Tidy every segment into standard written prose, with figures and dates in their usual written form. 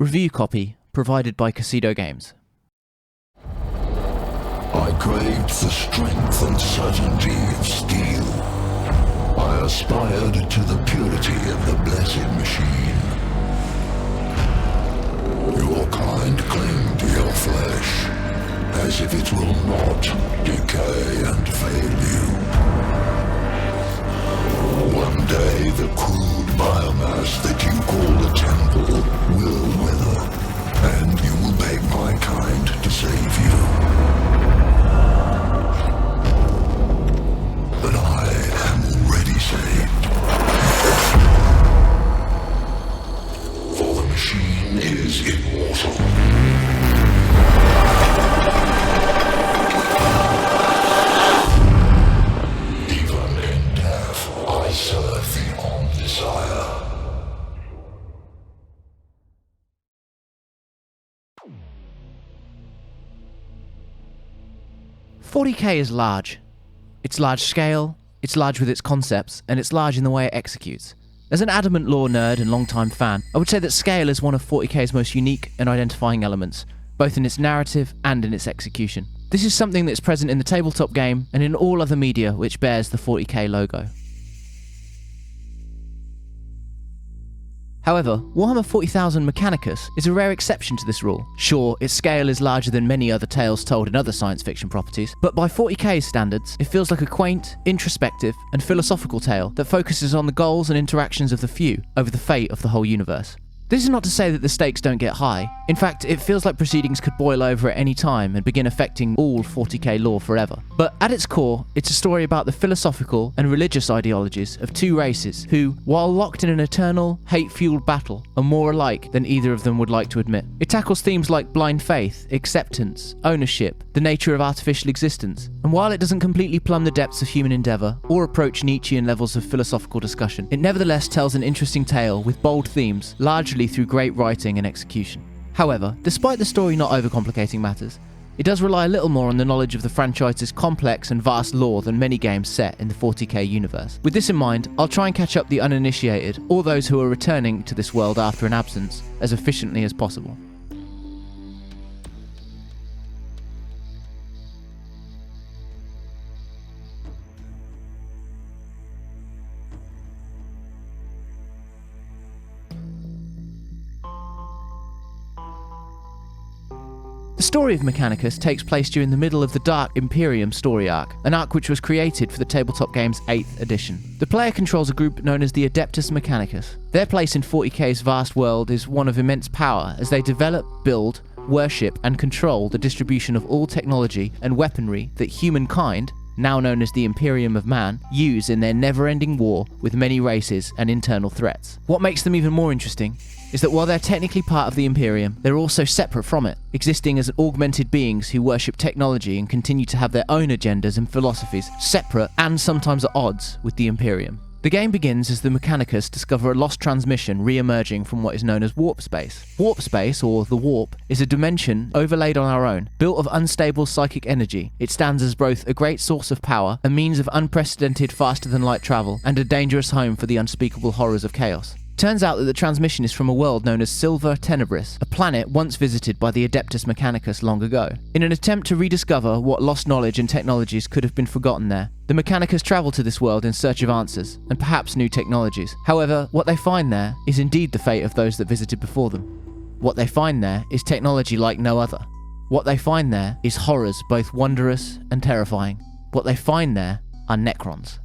Review copy provided by Casido Games. I craved the strength and certainty of steel. I aspired to the purity of the blessed machine. Your kind cling to your flesh, as if it will not decay and fail you. One day the crude biomass that you call the temple will wither, and you will beg my kind to save you. But I am already saved. For the machine is immortal. Even in death, I serve the undesire. $40K is large. It's large scale, it's large with its concepts, and it's large in the way it executes. As an adamant lore nerd and long-time fan, I would say that scale is one of 40K's most unique and identifying elements, both in its narrative and in its execution. This is something that's present in the tabletop game and in all other media which bears the 40K logo. However, Warhammer 40,000 Mechanicus is a rare exception to this rule. Sure, its scale is larger than many other tales told in other science fiction properties, but by 40K's standards, it feels like a quaint, introspective, and philosophical tale that focuses on the goals and interactions of the few over the fate of the whole universe. This is not to say that the stakes don't get high. In fact, it feels like proceedings could boil over at any time and begin affecting all 40K lore forever. But at its core, it's a story about the philosophical and religious ideologies of two races who, while locked in an eternal, hate-fueled battle, are more alike than either of them would like to admit. It tackles themes like blind faith, acceptance, ownership, the nature of artificial existence, and while it doesn't completely plumb the depths of human endeavour or approach Nietzschean levels of philosophical discussion, it nevertheless tells an interesting tale with bold themes, largely through great writing and execution. However, despite the story not overcomplicating matters, it does rely a little more on the knowledge of the franchise's complex and vast lore than many games set in the 40K universe. With this in mind, I'll try and catch up the uninitiated, or those who are returning to this world after an absence, as efficiently as possible. The story of Mechanicus takes place during the middle of the Dark Imperium story arc, an arc which was created for the tabletop game's 8th edition. The player controls a group known as the ADEPTUS Mechanicus. Their place in 40K's vast world is one of immense power as they develop, build, worship, and control the distribution of all technology and weaponry that humankind, now known as the Imperium of Man, use in their never-ending war with many races and internal threats. What makes them even more interesting is that while they're technically part of the Imperium, they're also separate from it, existing as augmented beings who worship technology and continue to have their own agendas and philosophies, separate and sometimes at odds with the Imperium. The game begins as the Mechanicus discover a lost transmission re-emerging from what is known as warp space. Warp space, or the warp, is a dimension overlaid on our own, built of unstable psychic energy. It stands as both a great source of power, a means of unprecedented faster-than-light travel, and a dangerous home for the unspeakable horrors of chaos. Turns out that the transmission is from a world known as Silva Tenebris, a planet once visited by the Adeptus Mechanicus long ago. In an attempt to rediscover what lost knowledge and technologies could have been forgotten there, the Mechanicus travel to this world in search of answers, and perhaps new technologies. However, what they find there is indeed the fate of those that visited before them. What they find there is technology like no other. What they find there is horrors both wondrous and terrifying. What they find there are NECRONS.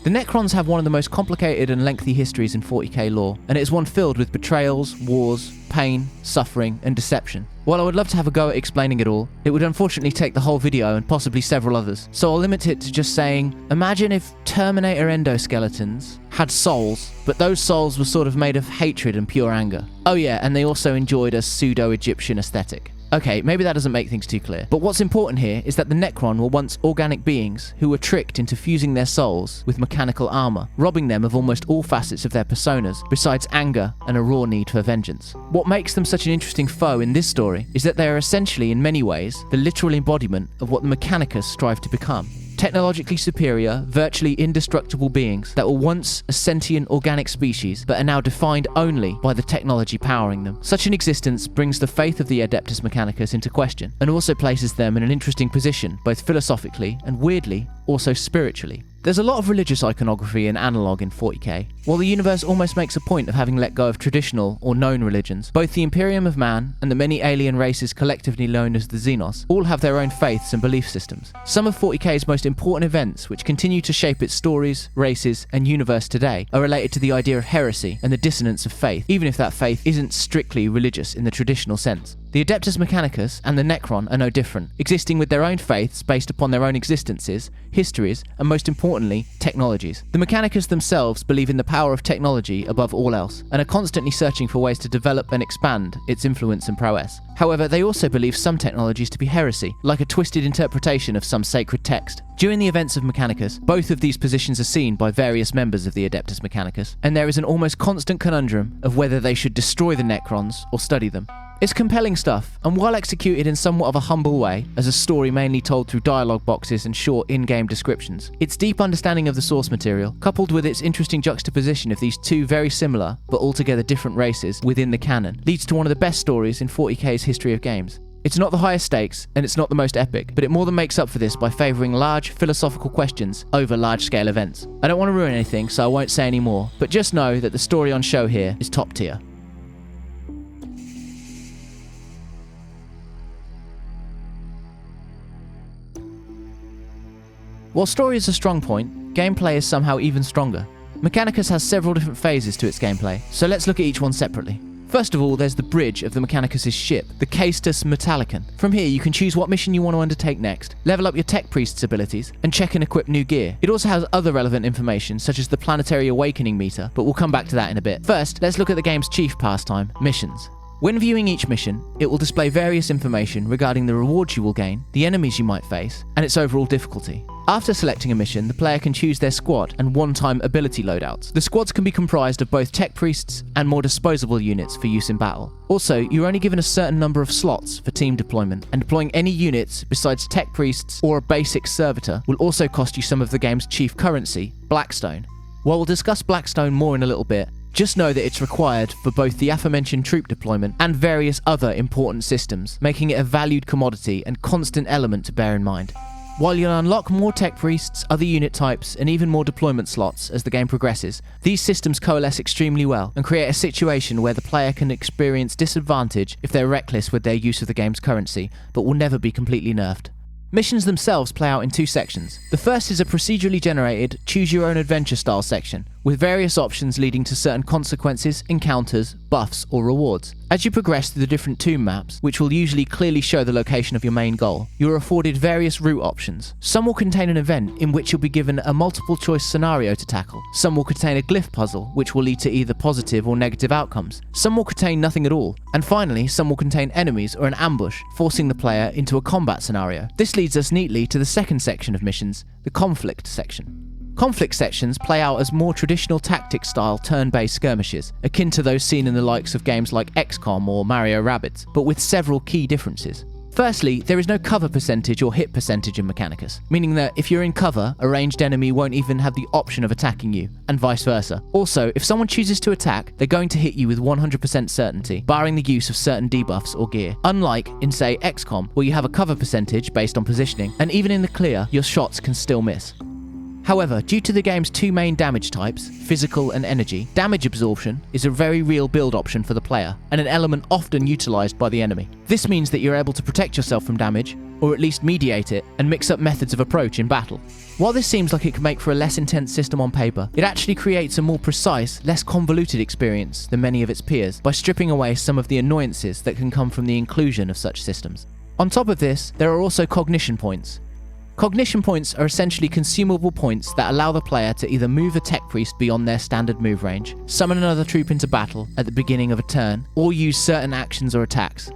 The NECRONS have one of the most complicated and lengthy histories in 40K lore, and it is one filled with betrayals, wars, pain, suffering, and deception. While I would love to have a go at explaining it all, it would unfortunately take the whole video and possibly several others, so I'll limit it to just saying, imagine if Terminator endoskeletons had souls, but those souls were sort of made of hatred and pure anger. Oh yeah, and they also enjoyed a pseudo-Egyptian aesthetic. Okay, maybe that doesn't make things too clear, but what's important here is that the Necron were once organic beings who were tricked into fusing their souls with mechanical armor, robbing them of almost all facets of their personas, besides anger and a raw need for vengeance. What makes them such an interesting foe in this story is that they are essentially, in many ways, the literal embodiment of what the Mechanicus strive to become. Technologically superior, virtually indestructible beings that were once a sentient organic species but are now defined only by the technology powering them. Such an existence brings the faith of the Adeptus Mechanicus into question and also places them in an interesting position, both philosophically and weirdly, also spiritually. There's a lot of religious iconography and analogue in 40k. While the universe almost makes a point of having let go of traditional or known religions, both the Imperium of Man and the many alien races collectively known as the Xenos all have their own faiths and belief systems. Some of 40k's most important events, which continue to shape its stories, races, and universe today, are related to the idea of heresy and the dissonance of faith, even if that faith isn't strictly religious in the traditional sense. The Adeptus Mechanicus and the Necron are no different, existing with their own faiths based upon their own existences, histories, and most importantly, technologies. The Mechanicus themselves believe in the power of technology above all else, and are constantly searching for ways to develop and expand its influence and prowess. However, they also believe some technologies to be heresy, like a twisted interpretation of some sacred text. During the events of Mechanicus, both of these positions are seen by various members of the Adeptus Mechanicus, and there is an almost constant conundrum of whether they should destroy the Necrons or study them. It's compelling stuff, and while executed in somewhat of a humble way, as a story mainly told through dialogue boxes and short in-game descriptions, its deep understanding of the source material, coupled with its interesting juxtaposition of these two very similar, but altogether different races within the canon, leads to one of the best stories in 40k's history of games. It's not the highest stakes, and it's not the most epic, but it more than makes up for this by favouring large, philosophical questions over large-scale events. I don't want to ruin anything, so I won't say any more, but just know that the story on show here is top tier. While story is a strong point, gameplay is somehow even stronger. Mechanicus has several different phases to its gameplay, so let's look at each one separately. First of all, there's the bridge of the Mechanicus' ship, the Caestus Metallicon. From here, you can choose what mission you want to undertake next, level up your Tech Priest's abilities, and check and equip new gear. It also has other relevant information, such as the Planetary Awakening meter, but we'll come back to that in a bit. First, let's look at the game's chief pastime, missions. When viewing each mission, it will display various information regarding the rewards you will gain, the enemies you might face, and its overall difficulty. After selecting a mission, the player can choose their squad and one-time ability loadouts. The squads can be comprised of both tech priests and more disposable units for use in battle. Also, you're only given a certain number of slots for team deployment, and deploying any units besides tech priests or a basic servitor will also cost you some of the game's chief currency, Blackstone. While we'll discuss Blackstone more in a little bit, just know that it's required for both the aforementioned troop deployment and various other important systems, making it a valued commodity and constant element to bear in mind. While you'll unlock more tech priests, other unit types, and even more deployment slots as the game progresses, these systems coalesce extremely well and create a situation where the player can experience disadvantage if they're reckless with their use of the game's currency, but will never be completely nerfed. Missions themselves play out in two sections. The first is a procedurally generated, choose-your-own-adventure style section, with various options leading to certain consequences, encounters, buffs, or rewards. As you progress through the different tomb maps, which will usually clearly show the location of your main goal, you are afforded various route options. Some will contain an event in which you'll be given a multiple-choice scenario to tackle. Some will contain a glyph puzzle, which will lead to either positive or negative outcomes. Some will contain nothing at all. And finally, some will contain enemies or an ambush, forcing the player into a combat scenario. This leads us neatly to the second section of missions, the conflict section. Conflict sections play out as more traditional tactics-style turn-based skirmishes, akin to those seen in the likes of games like XCOM or Mario Rabbids, but with several key differences. Firstly, there is no cover percentage or hit percentage in Mechanicus, meaning that if you're in cover, a ranged enemy won't even have the option of attacking you, and vice versa. Also, if someone chooses to attack, they're going to hit you with 100% certainty, barring the use of certain debuffs or gear. Unlike in, say, XCOM, where you have a cover percentage based on positioning, and even in the clear, your shots can still miss. However, due to the game's two main damage types, physical and energy, damage absorption is a very real build option for the player, and an element often utilised by the enemy. This means that you're able to protect yourself from damage, or at least mediate it, and mix up methods of approach in battle. While this seems like it could make for a less intense system on paper, it actually creates a more precise, less convoluted experience than many of its peers by stripping away some of the annoyances that can come from the inclusion of such systems. On top of this, there are also cognition points. Cognition points are essentially consumable points that allow the player to either move a tech priest beyond their standard move range, summon another troop into battle at the beginning of a turn, or use certain actions or attacks.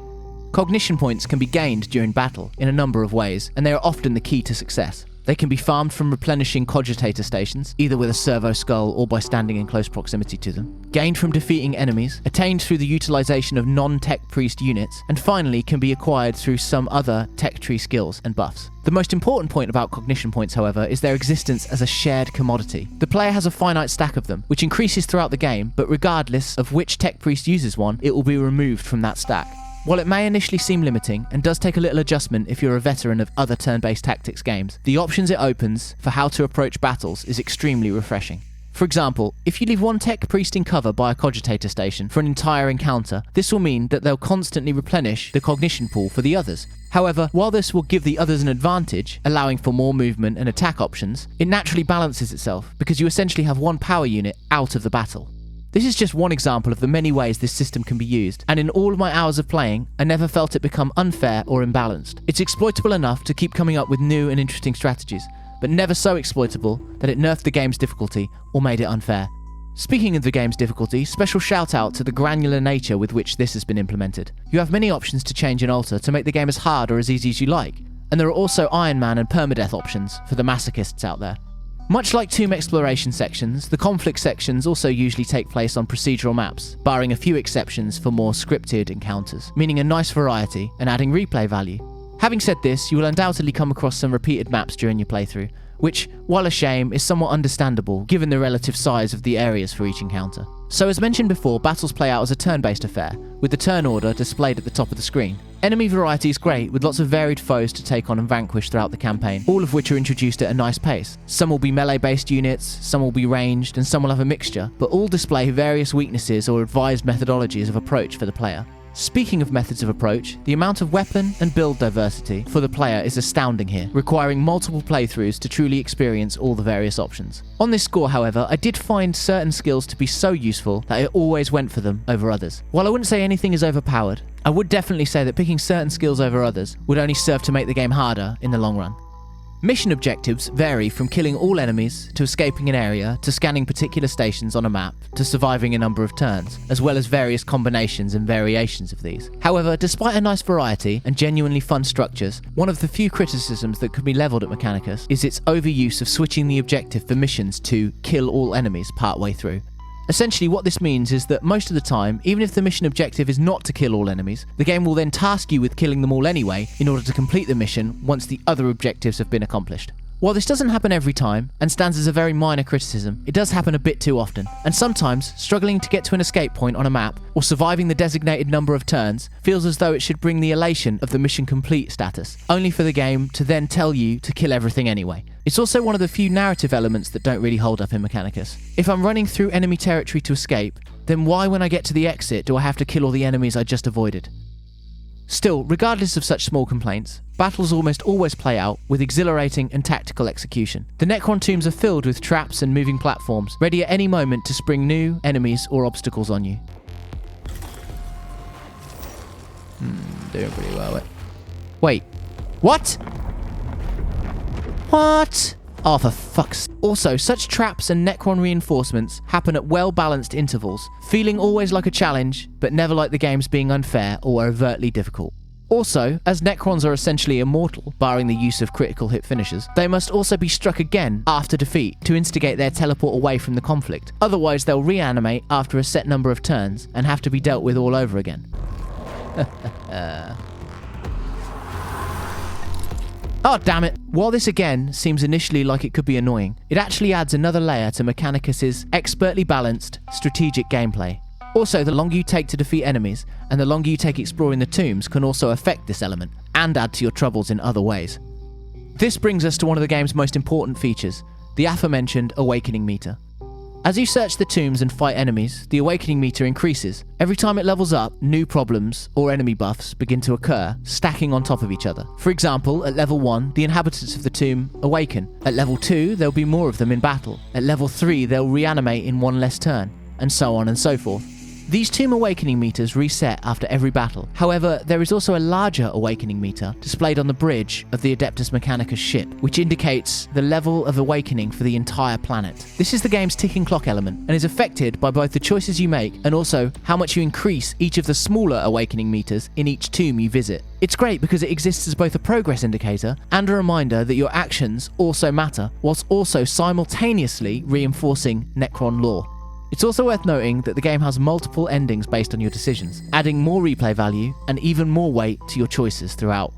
Cognition points can be gained during battle in a number of ways, and they are often the key to success. They can be farmed from replenishing cogitator stations, either with a servo skull or by standing in close proximity to them, gained from defeating enemies, attained through the utilization of non-tech priest units, and finally can be acquired through some other tech tree skills and buffs. The most important point about cognition points, however, is their existence as a shared commodity. The player has a finite stack of them, which increases throughout the game, but regardless of which tech priest uses one, it will be removed from that stack. While it may initially seem limiting, and does take a little adjustment if you're a veteran of other turn-based tactics games, the options it opens for how to approach battles is extremely refreshing. For example, if you leave one tech priest in cover by a cogitator station for an entire encounter, this will mean that they'll constantly replenish the cognition pool for the others. However, while this will give the others an advantage, allowing for more movement and attack options, it naturally balances itself because you essentially have one power unit out of the battle. This is just one example of the many ways this system can be used, and in all of my hours of playing, I never felt it become unfair or imbalanced. It's exploitable enough to keep coming up with new and interesting strategies, but never so exploitable that it nerfed the game's difficulty or made it unfair. Speaking of the game's difficulty, special shout out to the granular nature with which this has been implemented. You have many options to change and alter to make the game as hard or as easy as you like, and there are also Iron Man and permadeath options for the masochists out there. Much like tomb exploration sections, the conflict sections also usually take place on procedural maps, barring a few exceptions for more scripted encounters, meaning a nice variety and adding replay value. Having said this, you will undoubtedly come across some repeated maps during your playthrough, which, while a shame, is somewhat understandable given the relative size of the areas for each encounter. So as mentioned before, battles play out as a turn-based affair, with the turn order displayed at the top of the screen. Enemy variety is great, with lots of varied foes to take on and vanquish throughout the campaign, all of which are introduced at a nice pace. Some will be melee-based units, some will be ranged, and some will have a mixture, but all display various weaknesses or advised methodologies of approach for the player. Speaking of methods of approach, the amount of weapon and build diversity for the player is astounding here, requiring multiple playthroughs to truly experience all the various options. On this score, however, I did find certain skills to be so useful that I always went for them over others. While I wouldn't say anything is overpowered, I would definitely say that picking certain skills over others would only serve to make the game harder in the long run. Mission objectives vary from killing all enemies, to escaping an area, to scanning particular stations on a map, to surviving a number of turns, as well as various combinations and variations of these. However, despite a nice variety and genuinely fun structures, one of the few criticisms that could be levelled at Mechanicus is its overuse of switching the objective for missions to kill all enemies partway through. Essentially, what this means is that most of the time, even if the mission objective is not to kill all enemies, the game will then task you with killing them all anyway in order to complete the mission once the other objectives have been accomplished. While this doesn't happen every time, and stands as a very minor criticism, it does happen a bit too often, and sometimes struggling to get to an escape point on a map, or surviving the designated number of turns, feels as though it should bring the elation of the mission complete status, only for the game to then tell you to kill everything anyway. It's also one of the few narrative elements that don't really hold up in Mechanicus. If I'm running through enemy territory to escape, then why when I get to the exit do I have to kill all the enemies I just avoided? Still, regardless of such small complaints, battles almost always play out with exhilarating and tactical execution. The Necron tombs are filled with traps and moving platforms, ready at any moment to spring new enemies or obstacles on you. Doing pretty well. Wait. What? What? Oh, for fuck's... Also, such traps and Necron reinforcements happen at well-balanced intervals, feeling always like a challenge, but never like the game's being unfair or overtly difficult. Also, as Necrons are essentially immortal, barring the use of critical hit finishers, they must also be struck again after defeat to instigate their teleport away from the conflict. Otherwise, they'll reanimate after a set number of turns and have to be dealt with all over again. Oh, damn it. While this again seems initially like it could be annoying, it actually adds another layer to Mechanicus' expertly balanced, strategic gameplay. Also, the longer you take to defeat enemies, and the longer you take exploring the tombs can also affect this element, and add to your troubles in other ways. This brings us to one of the game's most important features, the aforementioned Awakening meter. As you search the tombs and fight enemies, the awakening meter increases. Every time it levels up, new problems or enemy buffs begin to occur, stacking on top of each other. For example, at level 1, the inhabitants of the tomb awaken. At level 2, there'll be more of them in battle. At level 3, they'll reanimate in one less turn, and so on and so forth. These tomb awakening meters reset after every battle. However, there is also a larger awakening meter displayed on the bridge of the ADEPTUS Mechanicus ship, which indicates the level of awakening for the entire planet. This is the game's ticking clock element, and is affected by both the choices you make and also how much you increase each of the smaller awakening meters in each tomb you visit. It's great because it exists as both a progress indicator and a reminder that your actions also matter, whilst also simultaneously reinforcing Necron lore. It's also worth noting that the game has multiple endings based on your decisions, adding more replay value and even more weight to your choices throughout.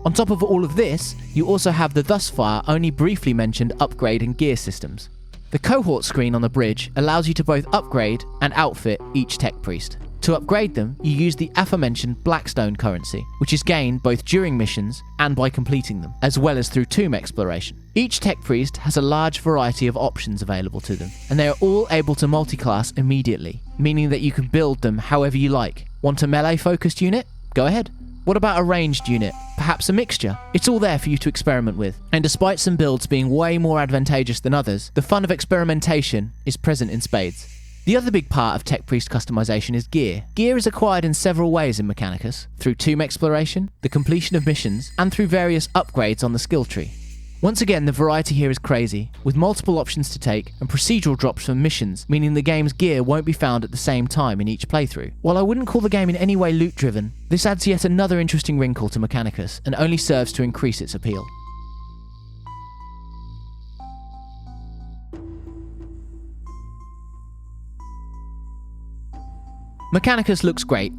On top of all of this, you also have the thus far only briefly mentioned upgrade and gear systems. The cohort screen on the bridge allows you to both upgrade and outfit each tech priest. To upgrade them, you use the aforementioned Blackstone currency, which is gained both during missions and by completing them, as well as through tomb exploration. Each tech priest has a large variety of options available to them, and they are all able to multi-class immediately, meaning that you can build them however you like. Want a melee-focused unit? Go ahead. What about a ranged unit? Perhaps a mixture? It's all there for you to experiment with. And despite some builds being way more advantageous than others, the fun of experimentation is present in spades. The other big part of Tech Priest customization is gear. Gear is acquired in several ways in Mechanicus, through tomb exploration, the completion of missions, and through various upgrades on the skill tree. Once again, the variety here is crazy, with multiple options to take and procedural drops from missions, meaning the game's gear won't be found at the same time in each playthrough. While I wouldn't call the game in any way loot-driven, this adds yet another interesting wrinkle to Mechanicus and only serves to increase its appeal. Mechanicus looks great.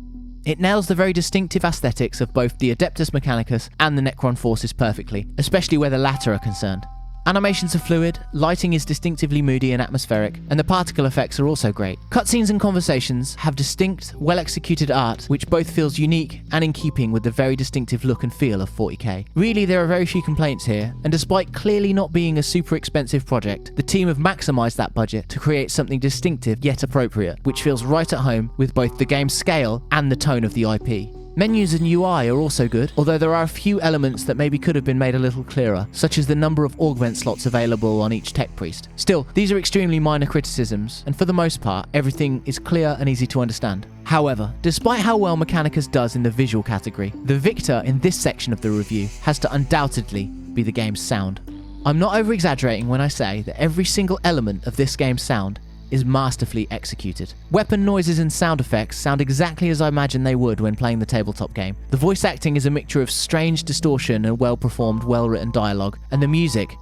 It nails the very distinctive aesthetics of both the ADEPTUS Mechanicus and the Necron forces perfectly, especially where the latter are concerned. Animations are fluid, lighting is distinctively moody and atmospheric, and the particle effects are also great. Cutscenes and conversations have distinct, well-executed art, which both feels unique and in keeping with the very distinctive look and feel of 40k. Really, there are very few complaints here, and despite clearly not being a super expensive project, the team have maximised that budget to create something distinctive yet appropriate, which feels right at home with both the game's scale and the tone of the IP. Menus and UI are also good, although there are a few elements that maybe could have been made a little clearer, such as the number of augment slots available on each tech priest. Still, these are extremely minor criticisms, and for the most part, everything is clear and easy to understand. However, despite how well Mechanicus does in the visual category, the victor in this section of the review has to undoubtedly be the game's sound. I'm not over-exaggerating when I say that every single element of this game's sound is masterfully executed. Weapon noises and sound effects sound exactly as I imagined they would when playing the tabletop game. The voice acting is a mixture of strange distortion and well-performed, well-written dialogue. And the music,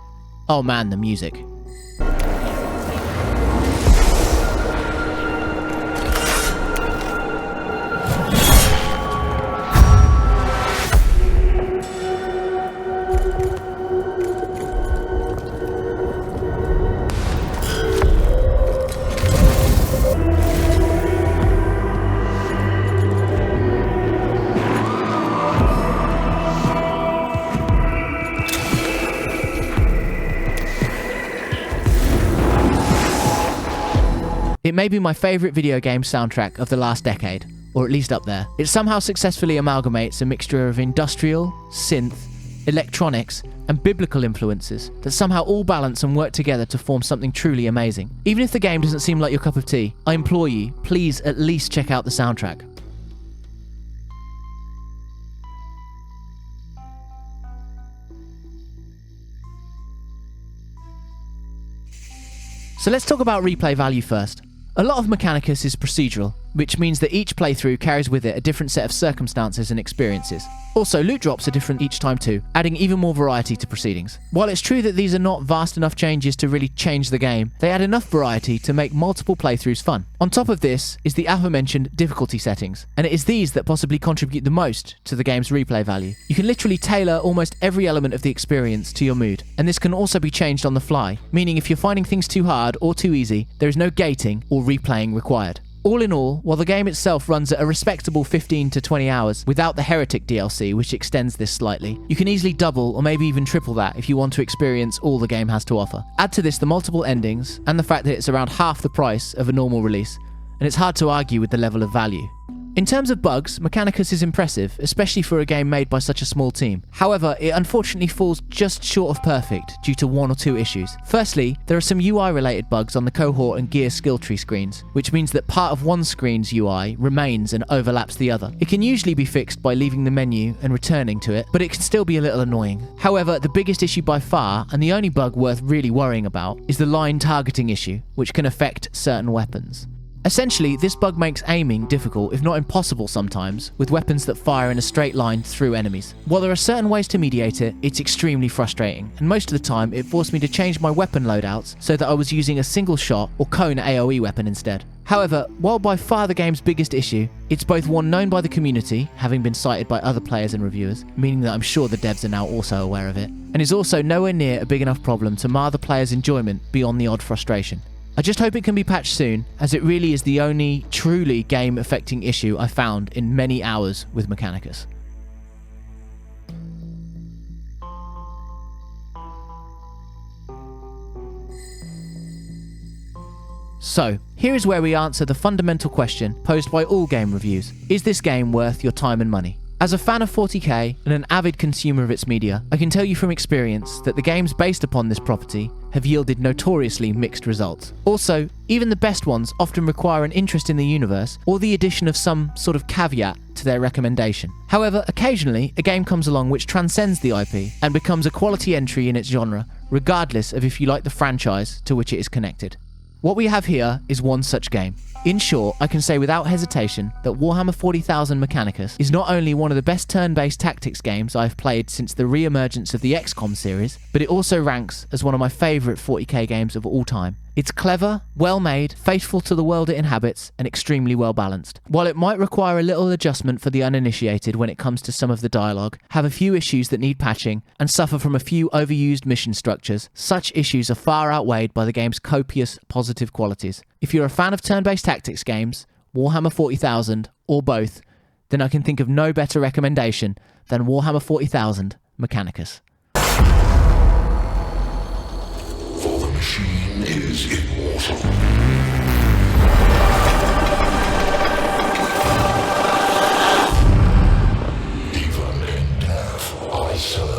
oh man, the music. It may be my favourite video game soundtrack of the last decade, or at least up there. It somehow successfully amalgamates a mixture of industrial, synth, electronics, and biblical influences that somehow all balance and work together to form something truly amazing. Even if the game doesn't seem like your cup of tea, I implore you, please at least check out the soundtrack. So let's talk about replay value first. A lot of Mechanicus is procedural, which means that each playthrough carries with it a different set of circumstances and experiences. Also, loot drops are different each time too, adding even more variety to proceedings. While it's true that these are not vast enough changes to really change the game, they add enough variety to make multiple playthroughs fun. On top of this is the aforementioned difficulty settings, and it is these that possibly contribute the most to the game's replay value. You can literally tailor almost every element of the experience to your mood, and this can also be changed on the fly, meaning if you're finding things too hard or too easy, there is no gating or replaying required. All in all, while the game itself runs at a respectable 15 to 20 hours without the Heretic DLC, which extends this slightly, you can easily double or maybe even triple that if you want to experience all the game has to offer. Add to this the multiple endings and the fact that it's around half the price of a normal release, and it's hard to argue with the level of value. In terms of bugs, Mechanicus is impressive, especially for a game made by such a small team. However, it unfortunately falls just short of perfect due to one or two issues. Firstly, there are some UI-related bugs on the cohort and gear skill tree screens, which means that part of one screen's UI remains and overlaps the other. It can usually be fixed by leaving the menu and returning to it, but it can still be a little annoying. However, the biggest issue by far, and the only bug worth really worrying about, is the line targeting issue, which can affect certain weapons. Essentially, this bug makes aiming difficult, if not impossible sometimes, with weapons that fire in a straight line through enemies. While there are certain ways to mediate it, it's extremely frustrating, and most of the time it forced me to change my weapon loadouts so that I was using a single shot or cone AoE weapon instead. However, while by far the game's biggest issue, it's both one known by the community, having been cited by other players and reviewers, meaning that I'm sure the devs are now also aware of it, and is also nowhere near a big enough problem to mar the player's enjoyment beyond the odd frustration. I just hope it can be patched soon, as it really is the only truly game-affecting issue I found in many hours with Mechanicus. So, here is where we answer the fundamental question posed by all game reviews. Is this game worth your time and money? As a fan of 40k and an avid consumer of its media, I can tell you from experience that the games based upon this property have yielded notoriously mixed results. Also, even the best ones often require an interest in the universe or the addition of some sort of caveat to their recommendation. However, occasionally, a game comes along which transcends the IP and becomes a quality entry in its genre, regardless of if you like the franchise to which it is connected. What we have here is one such game. In short, I can say without hesitation that Warhammer 40,000 Mechanicus is not only one of the best turn-based tactics games I've played since the re-emergence of the XCOM series, but it also ranks as one of my favourite 40k games of all time. It's clever, well-made, faithful to the world it inhabits, and extremely well-balanced. While it might require a little adjustment for the uninitiated when it comes to some of the dialogue, have a few issues that need patching, and suffer from a few overused mission structures, such issues are far outweighed by the game's copious positive qualities. If you're a fan of turn-based tactics games, Warhammer 40,000, or both, then I can think of no better recommendation than Warhammer 40,000 Mechanicus. For the machine is immortal. Even in death, I serve.